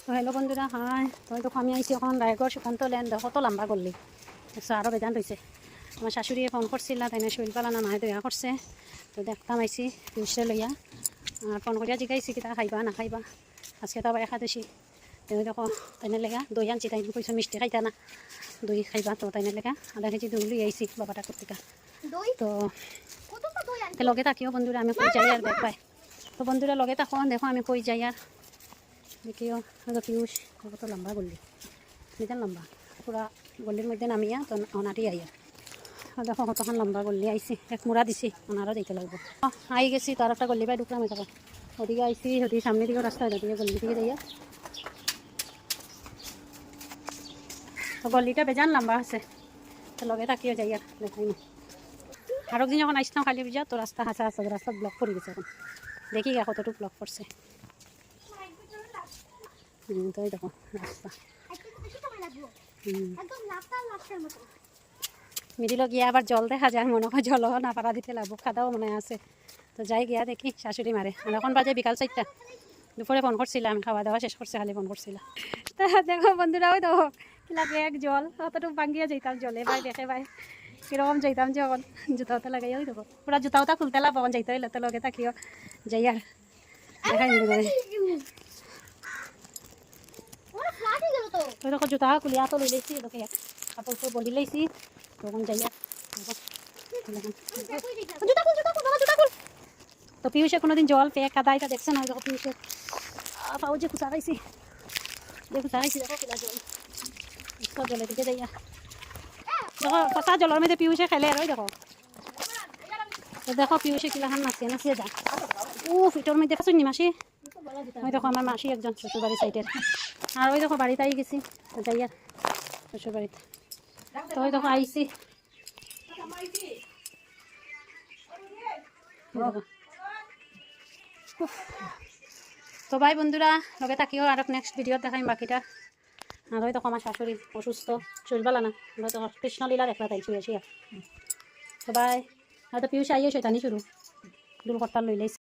তো হ্যালো বন্ধুরা, হ্যাঁ তো দেখো আমি আইসি এখন রায়গড় সুকান্ত ল্যান্ড। কত লম্বা করলি দেখছো, আরও বেজান রয়েছে। আমার শাশুড়িয়ে ফোন করছিল, তাই না শরীর পালা না মায়ে দয়া করছে। তো দেখতাম আইসি পিউষে লইয়া, আর ফোন করিয়া জিগাইছি কিতা খাইবা না খাইবা। আজকে তো আবার একাদশী। তো দেখো তাইনের লেগা দই আনছি, তাই কইছো মিষ্টি খাইতা না, দই খাইবা। তো তাইনের লেগা আধা কেজি দই লই আইসি বাবাটা কর্তিকা। তো লগে থাকিও বন্ধুরা, আমি কই যাই আর দেখ পাই। তো বন্ধুরা লগে থাকো, দেখো আমি কই যাই আর দেখিও। পিউষ কত লম্বা গল্লি, বিধান লম্বা পুরা গল্লির মধ্যে নামিয়া তো অনাটি আইয়া। দেখো কতক্ষণ লম্বা গল্লি আইসি, এক মুড়া দিছি, ওনারও যাইতে লাগবো। আই গেছি তার একটা গল্লি পাই ঢুকলাম। থাকো ওদিকে আইসি, ওদিকে সামনের দিকে রাস্তা, ওদিকে গল্লি দিকে যাইয়া। তো গল্লিটা বেজান লম্বা আছে, তো লগে থাকিও যাই আর দেখাই না। আরো দিন যখন আসতাম খালি বুঝা, তো রাস্তা হাঁচা আছে, রাস্তা ব্লক করে গেছে এখন। দেখি গা কতটুকু ব্লক করছে। তো এই দেখো রাস্তা। মিডিল গিয়া আবার জল দেখা যায়, মনে হয় জলও না পারা দিতে লাগবো, খাদাও মনে আছে। তো যাই গিয়া দেখি, শাশুড়ি মারে। এখন বাজে বিকাল 4টা। দুপুরে ফোন করছিলাম, খাওয়া দাওয়া শেষ করছে, খালি ফোন করছিলাম। তা দেখো বন্ধুরা, ওই দেখো লাগে এক জল, অতটুকু বাঙ্গিয়া যাইতাম জলে ভাই, দেখে ভাই কিরকম যাইতাম যখন জুতা উতা লাগাই। ওই দেখো পুরা জুতা উতা খুলতে লাগবো, যাইতে হইলে তো লগে থাকিও যাই আর দেখাই মিলে। ওই দেখো জুতা খুলিয়া তো লই লাইছি, দেখে কাপড় তো বলি লাইছি, তখন যাই আর তো পিউষে কোনোদিন জল পেয়ে কাদাইটা দেখছে না। দেখো পিউষে পাও যে খুচা খাইছি, যে খুচা খাইছি দেখো কিলা জল, জলের দিকে যাইয়া দেখো কষা জলের মধ্যে পিউষে খেলে। আর ওই দেখো, তো দেখো পিউষে কিলাখান নাচিয়ে নাচিয়ে যায়। ফিটোর মধ্যে খাচ্ছি নি মাসি। ওই দেখো আমার মাসি একজন শ্বশুরবাড়ির সাইডের। আর ওই দেখো বাড়িতে আই গেছি যাই আর শ্বশুরবাড়িতে। তো ওই দেখো আইসি, তো ভাই বন্ধুরা লগে থাকিও, আর নেক্সট ভিডিও দেখাই বাকিটা। আর ওই দেখো আমার শাশুড়ি অসুস্থ, শরীর ভালো না। আমরা তো কৃষ্ণলীলা দেখলা তাই শুয়ে শুয়ে। তো ভাই হয়তো পিউষ আইয়ে শৈতানি শুরু, দূর কর্তার লই লাইছে।